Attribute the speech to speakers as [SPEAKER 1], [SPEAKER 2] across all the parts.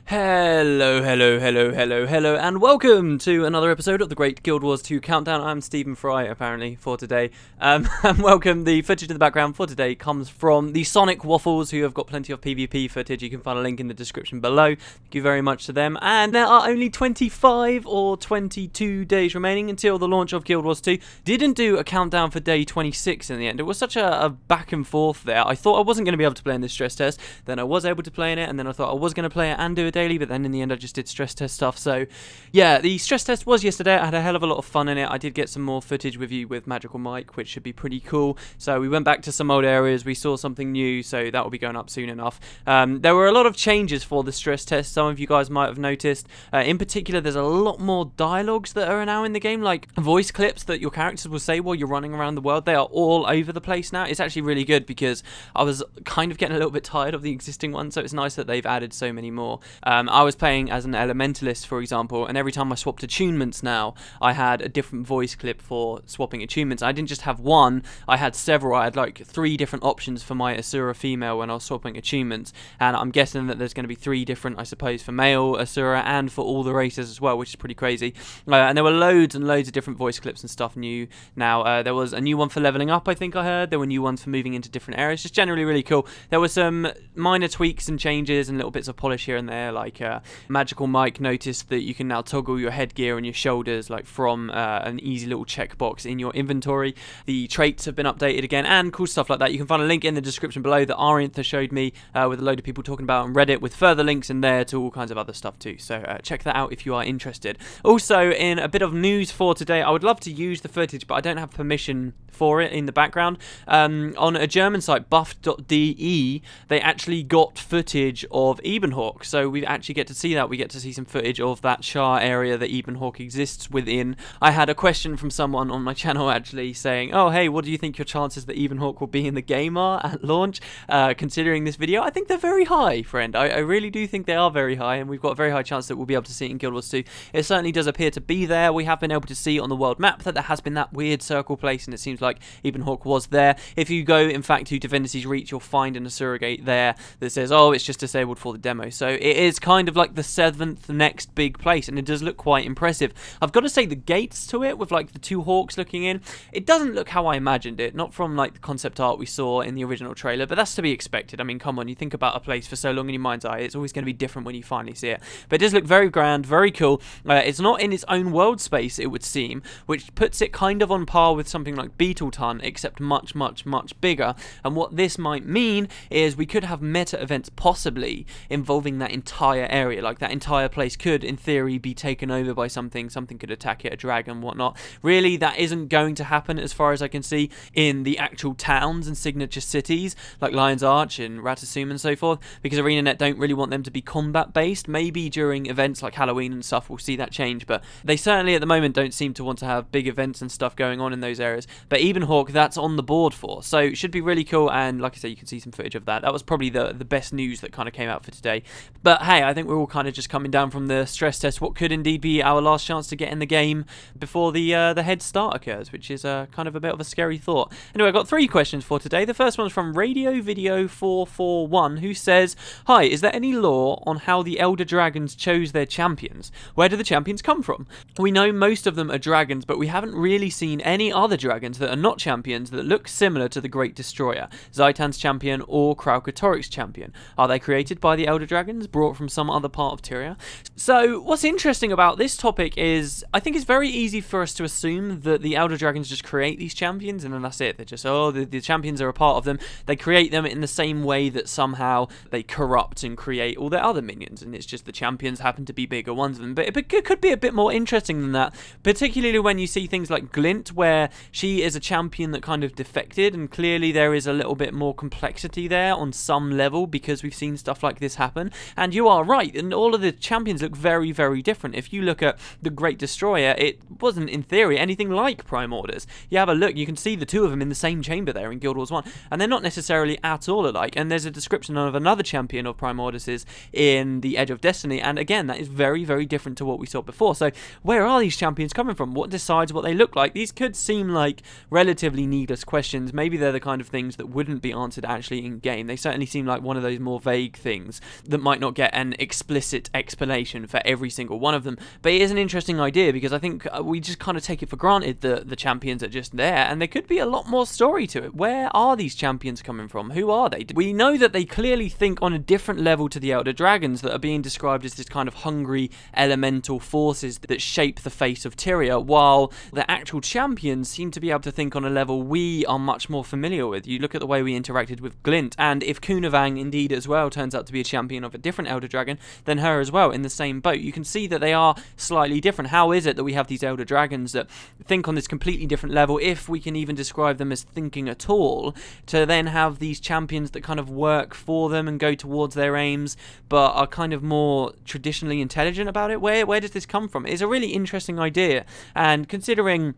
[SPEAKER 1] Hello, and welcome to another episode of the Great Guild Wars 2 Countdown. I'm Stephen Fry, apparently, for today. And welcome. The footage in the background for today comes from the Sonic Waffles, who have got plenty of PvP footage. You can find a link in the description below. Thank you very much to them. And there are only 25 or 22 days remaining until the launch of Guild Wars 2. Didn't do a countdown for day 26 in the end. It was such a back and forth there. I thought I wasn't going to be able to play in this stress test. Then I was able to play in it, and then I thought I was going to play it and do it daily, but then in the end I just did stress test stuff. So yeah, the stress test was yesterday. I had a hell of a lot of fun in it. I did get some more footage with you with Magical Mike, which should be pretty cool. So we went back to some old areas, we saw something new, so that will be going up soon enough. There were a lot of changes for the stress test. Some of you guys might have noticed. In particular, there's a lot more dialogues that are now in the game, like voice clips that your characters will say while you're running around the world. They are all over the place now. It's actually really good because I was kind of getting a little bit tired of the existing ones, so it's nice that they've added so many more. I was playing as an elementalist, for example, and every time I swapped attunements now, I had a different voice clip for swapping attunements. I didn't just have one, I had several. I had like 3 different options for my Asura female when I was swapping attunements, and I'm guessing that there's going to be 3 different, I suppose, for male Asura and for all the races as well, which is pretty crazy. And there were loads and loads of different voice clips and stuff new now. There was a new one for leveling up, I think I heard. There were new ones for moving into different areas. Just generally really cool. There were some minor tweaks and changes and little bits of polish here and there, like Magical Mike noticed that you can now toggle your headgear and your shoulders like from an easy little checkbox in your inventory. The traits have been updated again and cool stuff like that. You can find a link in the description below that Ariantha showed me with a load of people talking about on Reddit, with further links in there to all kinds of other stuff too. So check that out if you are interested. Also, in a bit of news for today, I would love to use the footage, but I don't have permission for it in the background. On a German site, buff.de, they actually got footage of Ebonhawke, so we actually get to see that. We get to see some footage of that Shah area that Ebonhawke exists within. I had a question from someone on my channel actually saying, oh hey, what do you think your chances that Ebonhawke will be in the game are at launch, considering this video? I think they're very high, friend. I really do think they are very high, and we've got a very high chance that we'll be able to see it in Guild Wars 2. It certainly does appear to be there. We have been able to see on the world map that there has been that weird circle place, and it seems like Ebonhawke was there. If you go, in fact, to Divinity's Reach, you'll find an Asura gate there that says, oh, it's just disabled for the demo. So it is kind of like the 7th next big place, and it does look quite impressive. I've got to say, the gates to it with like the 2 hawks looking in, it doesn't look how I imagined it, not from like the concept art we saw in the original trailer, but that's to be expected. I mean, come on, you think about a place for so long in your mind's eye, it's always going to be different when you finally see it. But it does look very grand, very cool. It's not in its own world space, it would seem, which puts it kind of on par with something like Beetleton, except much bigger. And what this might mean is we could have meta events possibly involving that entire area. Like that entire place could, in theory, be taken over by something. Something could attack it, a dragon, whatnot. Really, that isn't going to happen as far as I can see in the actual towns and signature cities like Lion's Arch and Ratasum and so forth, because ArenaNet don't really want them to be combat based. Maybe during events like Halloween and stuff we'll see that change, but they certainly at the moment don't seem to want to have big events and stuff going on in those areas. But Ebonhawke, that's on the board for, so it should be really cool. And like I say, you can see some footage of that. That was probably the best news that kind of came out for today. But hey, I think we're all kind of just coming down from the stress test, what could indeed be our last chance to get in the game before the head start occurs, which is kind of a bit of a scary thought. Anyway, I've got 3 questions for today. The first one's from Radio Video 441, who says, hi, is there any lore on how the Elder Dragons chose their champions? Where do the champions come from? We know most of them are dragons, but we haven't really seen any other dragons that are not champions that look similar to the Great Destroyer, Zaitan's champion, or Kralkatorik's champion. Are they created by the Elder Dragons, brought from some other part of Tyria? So what's interesting about this topic is, I think it's very easy for us to assume that the Elder Dragons just create these champions, and then that's it. They're just, oh, the champions are a part of them. They create them in the same way that somehow they corrupt and create all their other minions, and it's just the champions happen to be bigger ones of them. But it could be a bit more interesting than that, particularly when you see things like Glint, where she is a champion that kind of defected, and clearly there is a little bit more complexity there on some level because we've seen stuff like this happen. And you are right, and all of the champions look very different. If you look at the Great Destroyer, it wasn't in theory anything like Prime Orders. You have a look, you can see the 2 of them in the same chamber there in Guild Wars 1, and they're not necessarily at all alike. And there's a description of another champion of Prime Orders in the Edge of Destiny, and again, that is very different to what we saw before. So where are these champions coming from? What decides what they look like? These could seem like relatively needless questions. Maybe they're the kind of things that wouldn't be answered actually in game. They certainly seem like one of those more vague things that might not get an explicit explanation for every single one of them, but it is an interesting idea because I think we just kind of take it for granted that the champions are just there, and there could be a lot more story to it. Where are these champions coming from? Who are they? We know that they clearly think on a different level to the Elder Dragons that are being described as this kind of hungry elemental forces that shape the face of Tyria, while the actual champions seem to be able to think on a level we are much more familiar with. You look at the way we interacted with Glint, and if Kunavang indeed as well turns out to be a champion of a different Elder Dragon, then her as well in the same boat. You can see that they are slightly different. How is it that we have these Elder Dragons that think on this completely different level, if we can even describe them as thinking at all, to then have these champions that kind of work for them and go towards their aims, but are kind of more traditionally intelligent about it? Where does this come from? It's a really interesting idea, and considering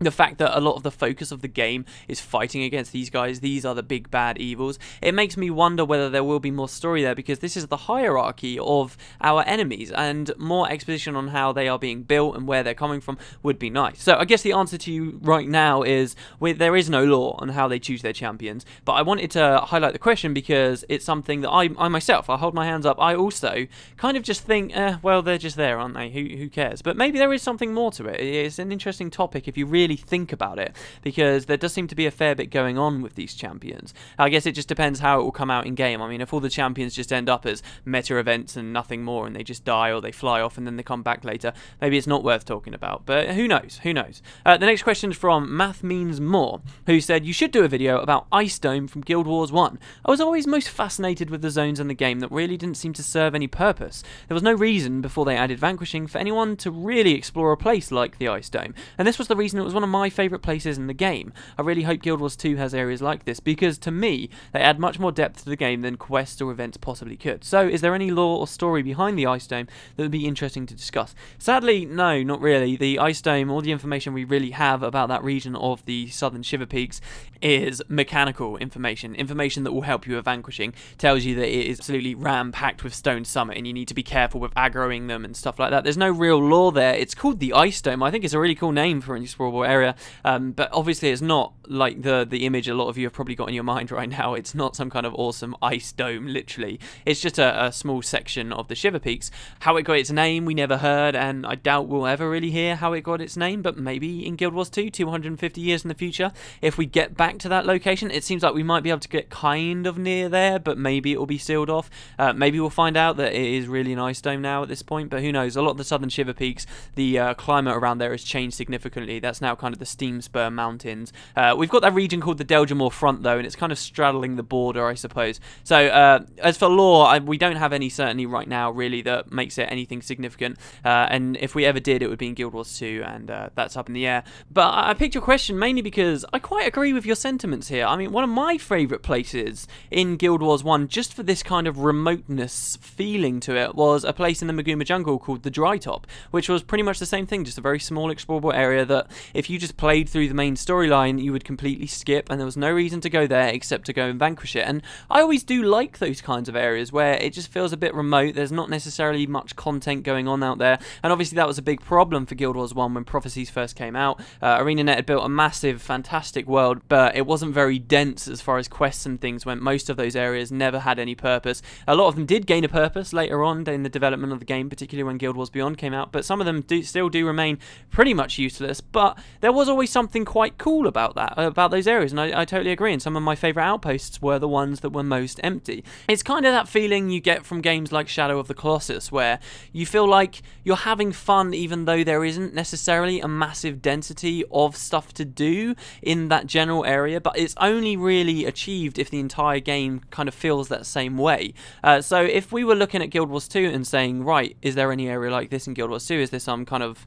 [SPEAKER 1] the fact that a lot of the focus of the game is fighting against these guys, these are the big bad evils, it makes me wonder whether there will be more story there, because this is the hierarchy of our enemies, and more exposition on how they are being built and where they're coming from would be nice. So I guess the answer to you right now is there is no law on how they choose their champions, but I wanted to highlight the question because it's something that I myself, I hold my hands up, I also kind of just think, well, they're just there, aren't they? Who cares? But maybe there is something more to it. It's an interesting topic if you really think about it, because there does seem to be a fair bit going on with these champions. I guess it just depends how it will come out in game. I mean, if all the champions just end up as meta events and nothing more, and they just die or they fly off and then they come back later, maybe it's not worth talking about, but who knows, who knows. The next question is from Math Means More, who said, you should do a video about Ice Dome from Guild Wars 1. I was always most fascinated with the zones in the game that really didn't seem to serve any purpose. There was no reason, before they added vanquishing, for anyone to really explore a place like the Ice Dome, and this was the reason it was one of my favourite places in the game. I really hope Guild Wars 2 has areas like this, because to me, they add much more depth to the game than quests or events possibly could. So, is there any lore or story behind the Ice Dome that would be interesting to discuss? Sadly, no, not really. The Ice Dome, all the information we really have about that region of the southern Shiver Peaks is mechanical information that will help you with vanquishing. Tells you that it is absolutely ram-packed with Stone Summit, and you need to be careful with aggroing them and stuff like that. There's no real lore there. It's called the Ice Dome. I think it's a really cool name for an explorable area, but obviously it's not like the image a lot of you have probably got in your mind right now. It's not some kind of awesome ice dome, literally. It's just a small section of the Shiver Peaks. How it got its name, we never heard, and I doubt we'll ever really hear how it got its name, but maybe in Guild Wars 2, 250 years in the future, if we get back to that location, it seems like we might be able to get kind of near there, but maybe it will be sealed off. Maybe we'll find out that it is really an ice dome now at this point, but who knows. A lot of the southern Shiver Peaks, the climate around there has changed significantly. That's now kind of the Steam Spur Mountains. We've got that region called the Delgamore Front, though, and it's kind of straddling the border, I suppose. So, as for lore, we don't have any certainty right now, really, that makes it anything significant. And if we ever did, it would be in Guild Wars 2, and that's up in the air. But I picked your question mainly because I quite agree with your sentiments here. I mean, one of my favourite places in Guild Wars 1, just for this kind of remoteness feeling to it, was a place in the Maguma Jungle called the Dry Top, which was pretty much the same thing, just a very small explorable area that if you just played through the main storyline, you would completely skip, and there was no reason to go there except to go and vanquish it. And I always do like those kinds of areas where it just feels a bit remote. There's not necessarily much content going on out there, and obviously that was a big problem for Guild Wars 1 when Prophecies first came out. ArenaNet had built a massive, fantastic world, but it wasn't very dense as far as quests and things went. Most of those areas never had any purpose. A lot of them did gain a purpose later on in the development of the game, particularly when Guild Wars Beyond came out, but some of them still do remain pretty much useless. But there was always something quite cool about that, about those areas, and I totally agree, and some of my favourite outposts were the ones that were most empty. It's kind of that feeling you get from games like Shadow of the Colossus, where you feel like you're having fun even though there isn't necessarily a massive density of stuff to do in that general area, but it's only really achieved if the entire game kind of feels that same way. So if we were looking at Guild Wars 2 and saying, right, is there any area like this in Guild Wars 2? Is there some kind of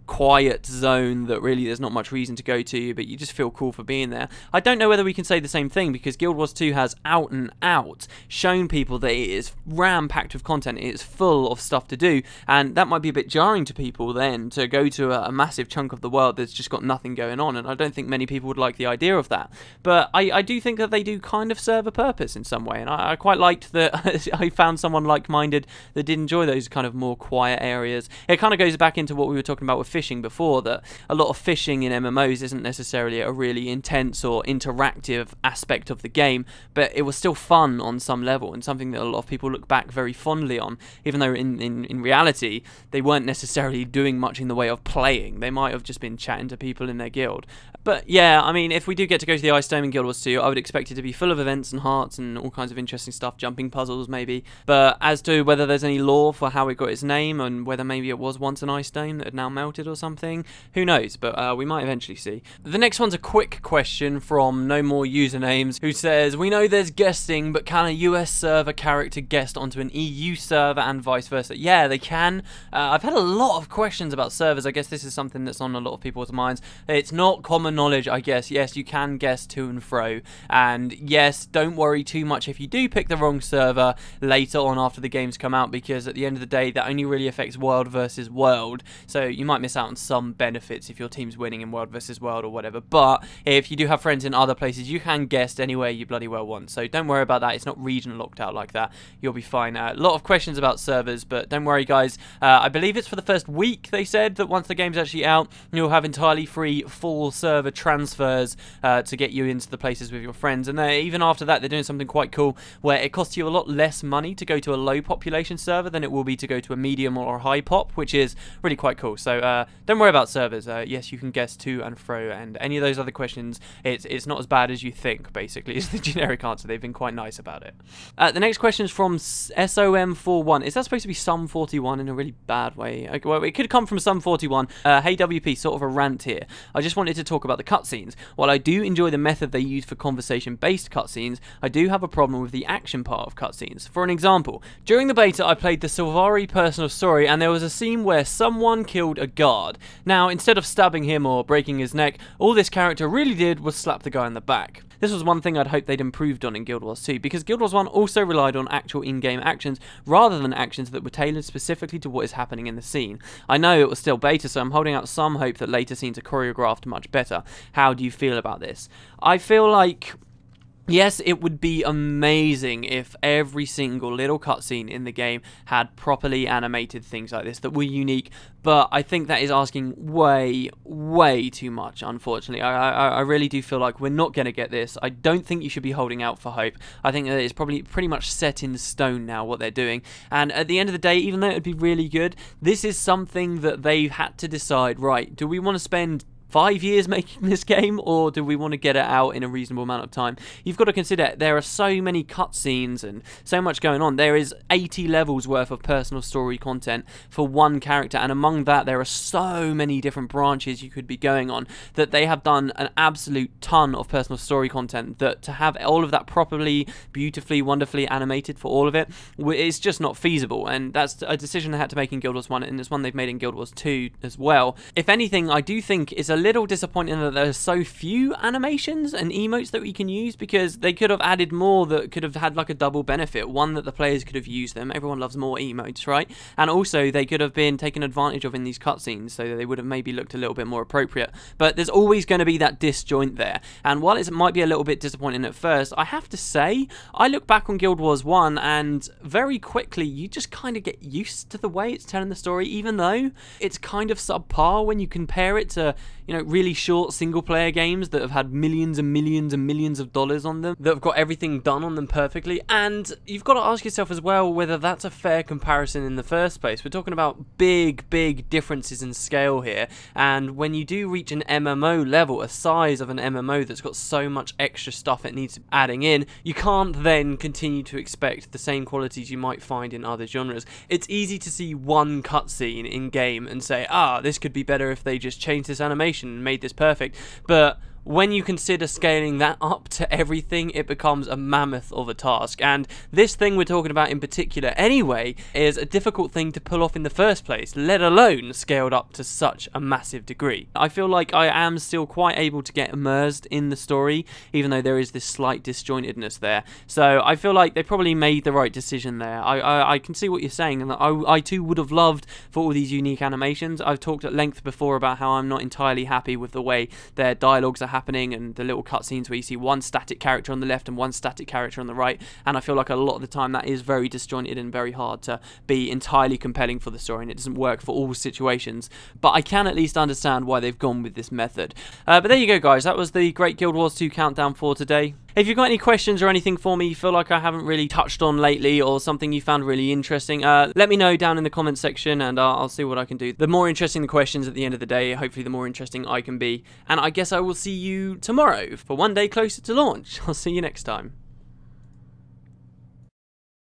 [SPEAKER 1] quiet zone that really there's not much reason to go to, but you just feel cool for being there? I don't know whether we can say the same thing, because Guild Wars 2 has out and out shown people that it is ram-packed with content, it is full of stuff to do, and that might be a bit jarring to people then, to go to a massive chunk of the world that's just got nothing going on, and I don't think many people would like the idea of that. But I do think that they do kind of serve a purpose in some way, and I quite liked that I found someone like-minded that did enjoy those kind of more quiet areas. It kind of goes back into what we were talking about with fishing before, that a lot of fishing in MMOs isn't necessarily a really intense or interactive aspect of the game, but it was still fun on some level, and something that a lot of people look back very fondly on, even though in reality they weren't necessarily doing much in the way of playing. They might have just been chatting to people in their guild. But yeah, I mean, if we do get to go to the Ice Dome in Guild Wars 2, I would expect it to be full of events and hearts and all kinds of interesting stuff, jumping puzzles maybe. But as to whether there's any lore for how it got its name, and whether maybe it was once an ice dome that had now melted or something, who knows, but we might eventually see. The next one's a quick question from No More Usernames, who says, we know there's guesting, but can a US server character guest onto an EU server and vice versa? Yeah, they can. I've had a lot of questions about servers. I guess this is something that's on a lot of people's minds. It's not common knowledge, I guess. Yes, you can guest to and fro, and yes, don't worry too much if you do pick the wrong server later on after the games come out, because at the end of the day that only really affects world versus world, so you might miss out on some benefits if your team's winning in world versus world or whatever. But if you do have friends in other places, you can guest anywhere you bloody well want, so don't worry about that. It's not region locked out like that. You'll be fine. A lot of questions about servers, but don't worry guys. I believe it's for the first week. They said that once the game's actually out, you'll have entirely free full server transfers to get you into the places with your friends, and even after that they're doing something quite cool where it costs you a lot less money to go to a low population server than it will be to go to a medium or a high pop, which is really quite cool. So don't worry about servers. Yes, you can guess to and fro, and any of those other questions, it's not as bad as you think, basically, is the generic answer. They've been quite nice about it. The next question is from SOM41. Is that supposed to be Sum41 in a really bad way? Okay, well, it could come from Sum41. Hey WP, sort of a rant here. I just wanted to talk about the cutscenes. While I do enjoy the method they use for conversation-based cutscenes, I do have a problem with the action part of cutscenes. For an example, during the beta I played the Sylvari personal story, and there was a scene where someone killed a guard. Now, instead of stabbing him or breaking his neck, all this character really did was slap the guy in the back. This was one thing I'd hoped they'd improved on in Guild Wars 2, because Guild Wars 1 also relied on actual in-game actions rather than actions that were tailored specifically to what is happening in the scene. I know it was still beta, so I'm holding out some hope that later scenes are choreographed much better. How do you feel about this? I feel like, yes, it would be amazing if every single little cutscene in the game had properly animated things like this that were unique, but I think that is asking way, way too much, unfortunately. I really do feel like we're not going to get this. I don't think you should be holding out for hope. I think that it's probably pretty much set in stone now what they're doing, and at the end of the day, even though it would be really good, this is something that they've had to decide, right, do we want to spend 5 years making this game, or do we want to get it out in a reasonable amount of time? You've got to consider there are so many cutscenes and so much going on. There is 80 levels worth of personal story content for one character, and among that there are so many different branches you could be going on, that they have done an absolute ton of personal story content, that to have all of that properly, beautifully, wonderfully animated for all of it, it's just not feasible, and that's a decision they had to make in Guild Wars 1, and it's one they've made in Guild Wars 2 as well. If anything, I do think it's a little disappointing that there's so few animations and emotes that we can use, because they could have added more that could have had like a double benefit. One, that the players could have used them. Everyone loves more emotes, right? And also they could have been taken advantage of in these cutscenes, so that they would have maybe looked a little bit more appropriate. But there's always going to be that disjoint there, and while it might be a little bit disappointing at first, I have to say I look back on Guild Wars 1 and very quickly you just kind of get used to the way it's telling the story, even though it's kind of subpar when you compare it to, you know, really short single player games that have had millions and millions and millions of dollars on them, that have got everything done on them perfectly. And you've got to ask yourself as well whether that's a fair comparison in the first place. We're talking about big differences in scale here, and when you do reach an MMO level, a size of an MMO that's got so much extra stuff it needs adding in, you can't then continue to expect the same qualities you might find in other genres. It's easy to see one cutscene in game and say, this could be better if they just changed this animation and made this perfect, but when you consider scaling that up to everything, it becomes a mammoth of a task. And this thing we're talking about in particular anyway is a difficult thing to pull off in the first place, let alone scaled up to such a massive degree. I feel like I am still quite able to get immersed in the story, even though there is this slight disjointedness there. So I feel like they probably made the right decision there. I can see what you're saying, and I too would have loved for all these unique animations. I've talked at length before about how I'm not entirely happy with the way their dialogues are happening, and the little cutscenes where you see one static character on the left and one static character on the right, and I feel like a lot of the time that is very disjointed and very hard to be entirely compelling for the story, and it doesn't work for all situations, but I can at least understand why they've gone with this method. But there you go, guys, that was the Great Guild Wars 2 countdown for today. If you've got any questions or anything for me you feel like I haven't really touched on lately, or something you found really interesting, let me know down in the comments section, and I'll see what I can do. The more interesting the questions at the end of the day, hopefully the more interesting I can be. And I guess I will see you tomorrow for one day closer to launch. I'll see you next time.